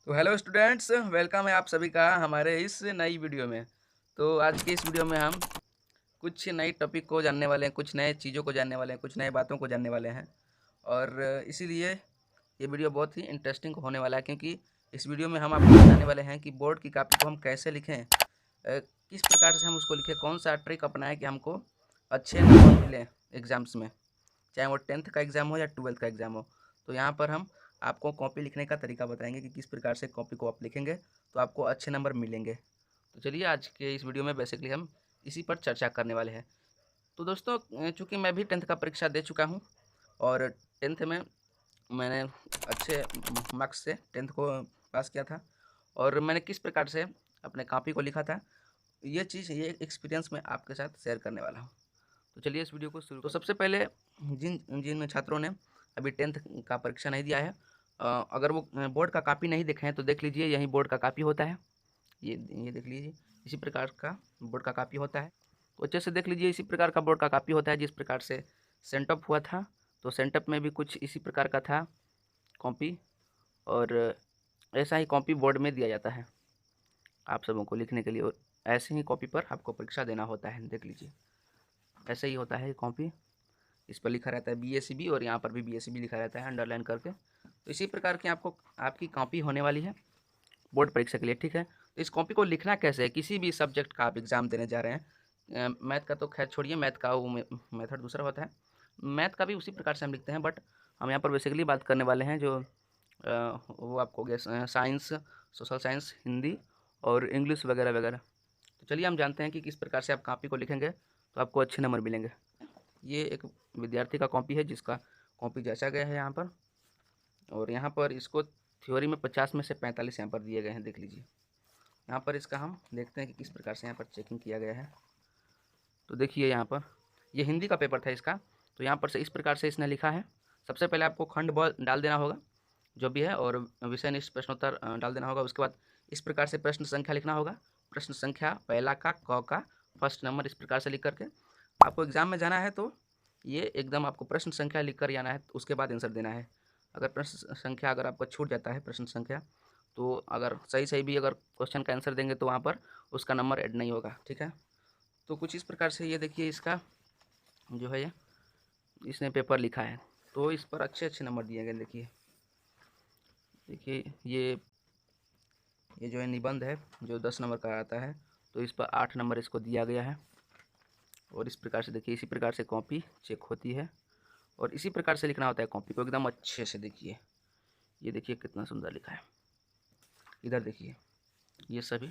तो hello students, welcome है आप सभी का हमारे इस नई वीडियो में। तो आज की इस वीडियो में हम कुछ नई टॉपिक को जानने वाले हैं, कुछ नए चीज़ों को जानने वाले हैं, कुछ नए बातों को जानने वाले हैं। और इसीलिए ये वीडियो बहुत ही इंटरेस्टिंग होने वाला है, क्योंकि इस वीडियो में हम आपको बताने वाले हैं कि बोर्ड की कॉपी को हम कैसे लिखें, किस प्रकार से हम उसको लिखें, कौन सा ट्रिक अपनाएं कि हमको अच्छे नंबर मिलें एग्ज़ाम्स में, चाहे वो 10th का एग्ज़ाम हो या 12th का एग्ज़ाम हो। तो यहाँ पर हम आपको कॉपी लिखने का तरीका बताएंगे कि किस प्रकार से कॉपी को आप लिखेंगे तो आपको अच्छे नंबर मिलेंगे। तो चलिए आज के इस वीडियो में बेसिकली हम इसी पर चर्चा करने वाले हैं। तो दोस्तों, चूँकि मैं भी 10th का परीक्षा दे चुका हूँ और 10th में मैंने अच्छे मार्क्स से 10th को पास किया था, और मैंने किस प्रकार से अपने कॉपी को लिखा था, ये एक्सपीरियंस मैं आपके साथ शेयर करने वाला हूँ। तो चलिए इस वीडियो को शुरू। तो सबसे पहले जिन जिन छात्रों ने अभी 10th का परीक्षा नहीं दिया है, अगर वो बोर्ड का कॉपी नहीं देखे हैं तो देख लीजिए, यही बोर्ड का कॉपी होता है। ये देख लीजिए, इसी प्रकार का बोर्ड का कॉपी होता है। तो अच्छे से देख लीजिए, इसी प्रकार का बोर्ड का कॉपी होता है। जिस प्रकार से सेंटअप हुआ था, तो सेंटअप में भी कुछ इसी प्रकार का था कॉपी, और ऐसा ही कॉपी बोर्ड में दिया जाता है आप सबों को लिखने के लिए, और ऐसे ही कॉपी पर आपको परीक्षा देना होता है। देख लीजिए, ऐसे ही होता है कॉपी। इस पर लिखा रहता है BSCB, और यहाँ पर भी BSCB लिखा रहता है अंडरलाइन करके। तो इसी प्रकार की आपकी कॉपी होने वाली है बोर्ड परीक्षा के लिए, ठीक है। तो इस कॉपी को लिखना कैसे है, किसी भी सब्जेक्ट का आप एग्ज़ाम देने जा रहे हैं, मैथ का तो खैर छोड़िए, मैथ का वो मेथड दूसरा होता है। मैथ का भी उसी प्रकार से हम लिखते हैं, बट हम यहाँ पर बेसिकली बात करने वाले हैं जो वो आपको गया साइंस, सोशल साइंस, हिंदी और इंग्लिश वगैरह वगैरह। तो चलिए हम जानते हैं कि किस प्रकार से आप कॉपी को लिखेंगे तो आपको अच्छे नंबर मिलेंगे। ये एक विद्यार्थी का कॉपी है जिसका कॉपी जांचा गया है यहाँ पर, और यहाँ पर इसको थ्योरी में 50 में से 45 यहाँ पर दिए गए हैं। देख लीजिए, यहाँ पर इसका हम देखते हैं कि किस प्रकार से यहाँ पर चेकिंग किया गया है। तो देखिए, यहाँ पर ये हिंदी का पेपर था इसका, तो यहाँ पर से इस प्रकार से इसने लिखा है। सबसे पहले आपको खंड ब डाल देना होगा जो भी है, और विषय निष्ठ प्रश्नोत्तर डाल देना होगा। उसके बाद इस प्रकार से प्रश्न संख्या लिखना होगा। प्रश्न संख्या पहला का क का फर्स्ट नंबर, इस प्रकार से लिख करके आपको एग्ज़ाम में जाना है। तो ये एकदम आपको प्रश्न संख्या लिख कर जाना है, उसके बाद आंसर देना है। अगर प्रश्न संख्या अगर आपको छूट जाता है प्रश्न संख्या, तो अगर सही भी अगर क्वेश्चन का आंसर देंगे तो वहाँ पर उसका नंबर ऐड नहीं होगा, ठीक है। तो कुछ इस प्रकार से ये देखिए, इसका जो है ये इसने पेपर लिखा है, तो इस पर अच्छे नंबर दिए गए। देखिए ये जो है निबंध है जो 10 नंबर का आता है, तो इस पर 8 नंबर इसको दिया गया है। और इस प्रकार से देखिए, इसी प्रकार से कॉपी चेक होती है, और इसी प्रकार से लिखना होता है कॉपी को एकदम अच्छे से। देखिए, ये देखिए कितना सुंदर लिखा है। इधर देखिए, ये सभी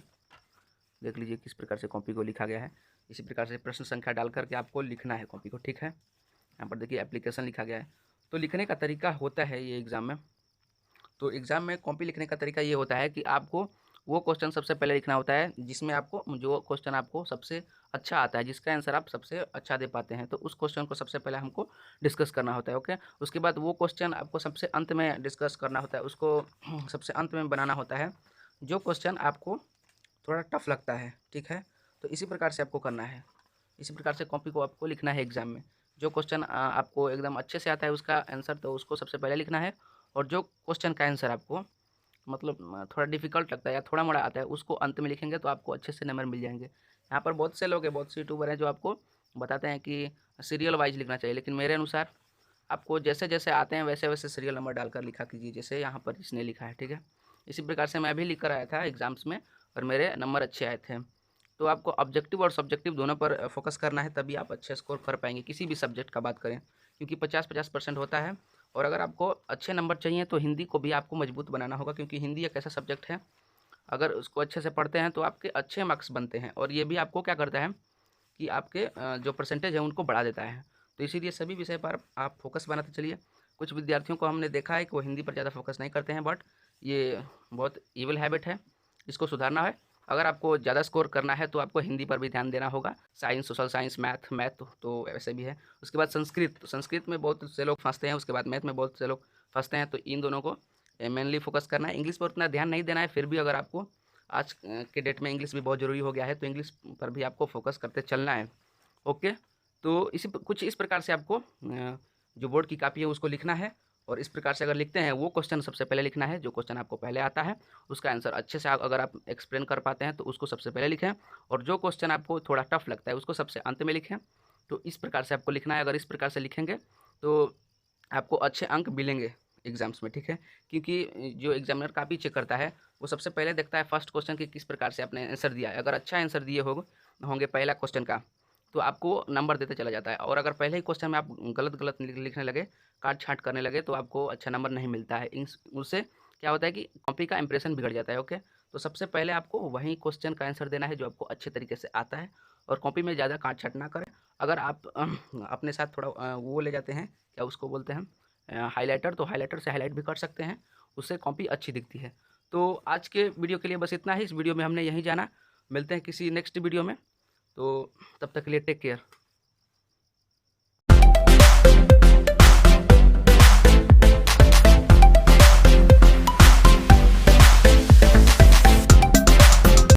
देख लीजिए किस प्रकार से कॉपी को लिखा गया है। इसी प्रकार से प्रश्न संख्या डाल करके आपको लिखना है कॉपी को, ठीक है। यहाँ पर देखिए एप्लीकेशन लिखा गया है। तो लिखने का तरीका होता है ये एग्ज़ाम में, तो एग्ज़ाम में कॉपी लिखने का तरीका ये होता है कि आपको वो क्वेश्चन सबसे पहले लिखना होता है जिसमें आपको जो क्वेश्चन आपको सबसे अच्छा आता है, जिसका आंसर आप सबसे अच्छा दे पाते हैं, तो उस क्वेश्चन को सबसे पहले हमको डिस्कस करना होता है, ओके। उसके बाद वो क्वेश्चन आपको सबसे अंत में डिस्कस करना होता है, उसको सबसे अंत में बनाना होता है जो क्वेश्चन आपको थोड़ा टफ लगता है, ठीक है। तो इसी प्रकार से आपको करना है, इसी प्रकार से कॉपी को आपको लिखना है एग्ज़ाम में। जो क्वेश्चन आपको एकदम अच्छे से आता है उसका आंसर, तो उसको सबसे पहले लिखना है, और जो क्वेश्चन का आंसर आपको मतलब थोड़ा डिफ़िकल्ट लगता है या थोड़ा मोड़ा आता है, उसको अंत में लिखेंगे तो आपको अच्छे से नंबर मिल जाएंगे। यहाँ पर बहुत से लोग हैं, बहुत से यूट्यूबर हैं जो आपको बताते हैं कि सीरियल वाइज लिखना चाहिए, लेकिन मेरे अनुसार आपको जैसे जैसे आते हैं वैसे वैसे सीरियल नंबर डालकर लिखा कीजिए, जैसे यहाँ पर इसने लिखा है, ठीक है। इसी प्रकार से मैं भी लिख कर आया था एग्ज़ाम्स में, और मेरे नंबर अच्छे आए थे। तो आपको ऑब्जेक्टिव और सब्जेक्टिव दोनों पर फोकस करना है, तभी आप अच्छे स्कोर कर पाएंगे किसी भी सब्जेक्ट का बात करें, क्योंकि 50-50% होता है। और अगर आपको अच्छे नंबर चाहिए तो हिंदी को भी आपको मजबूत बनाना होगा, क्योंकि हिंदी एक ऐसा सब्जेक्ट है, अगर उसको अच्छे से पढ़ते हैं तो आपके अच्छे मार्क्स बनते हैं, और ये भी आपको क्या करता है कि आपके जो परसेंटेज है उनको बढ़ा देता है। तो इसीलिए सभी विषय पर आप फोकस बनाते चलिए। कुछ विद्यार्थियों को हमने देखा है कि वो हिंदी पर ज़्यादा फोकस नहीं करते हैं, बट ये बहुत ईविल हैबिट है, इसको सुधारना है। अगर आपको ज़्यादा स्कोर करना है तो आपको हिंदी पर भी ध्यान देना होगा। साइंस, सोशल साइंस, मैथ तो वैसे भी है। उसके बाद संस्कृत, तो संस्कृत में बहुत से लोग फंसते हैं। उसके बाद मैथ में बहुत से लोग फंसते हैं, तो इन दोनों को मेनली फोकस करना है। इंग्लिश पर उतना ध्यान नहीं देना है, फिर भी अगर आपको आज के डेट में इंग्लिश भी बहुत ज़रूरी हो गया है, तो इंग्लिश पर भी आपको फोकस करते चलना है, ओके। तो कुछ इस प्रकार से आपको जो बोर्ड की कॉपी है उसको लिखना है, और इस प्रकार से अगर लिखते हैं, वो क्वेश्चन सबसे पहले लिखना है। जो क्वेश्चन आपको पहले आता है उसका आंसर अच्छे से अगर आप एक्सप्लेन कर पाते हैं तो उसको सबसे पहले लिखें, और जो क्वेश्चन आपको थोड़ा टफ लगता है उसको सबसे अंत में लिखें। तो इस प्रकार से आपको लिखना है। अगर इस प्रकार से लिखेंगे तो आपको अच्छे अंक मिलेंगे एग्जाम्स में, ठीक है। क्योंकि जो एग्जामिनर काफ़ी चेक करता है वो सबसे पहले देखता है फर्स्ट क्वेश्चन की किस प्रकार से आपने आंसर दिया है। अगर अच्छा आंसर दिए होंगे पहला क्वेश्चन का तो आपको नंबर देते चला जाता है, और अगर पहले ही क्वेश्चन में आप गलत गलत लिखने लगे, काट छाँट करने लगे, तो आपको अच्छा नंबर नहीं मिलता है। उससे क्या होता है कि कॉपी का इंप्रेशन बिगड़ जाता है। ओके, तो सबसे पहले आपको वही क्वेश्चन का आंसर देना है जो आपको अच्छे तरीके से आता है, और कॉपी में ज़्यादा काट छाँट ना करें। अगर आप अपने साथ थोड़ा वो ले जाते हैं, क्या उसको बोलते हैं, हाइलाइटर, तो हाइलाइटर से हाईलाइट भी कर सकते हैं, उससे कॉपी अच्छी दिखती है। तो आज के वीडियो के लिए बस इतना ही। इस वीडियो में हमने यही जाना। मिलते हैं किसी नेक्स्ट वीडियो में, तो तब तक के लिए टेक केयर।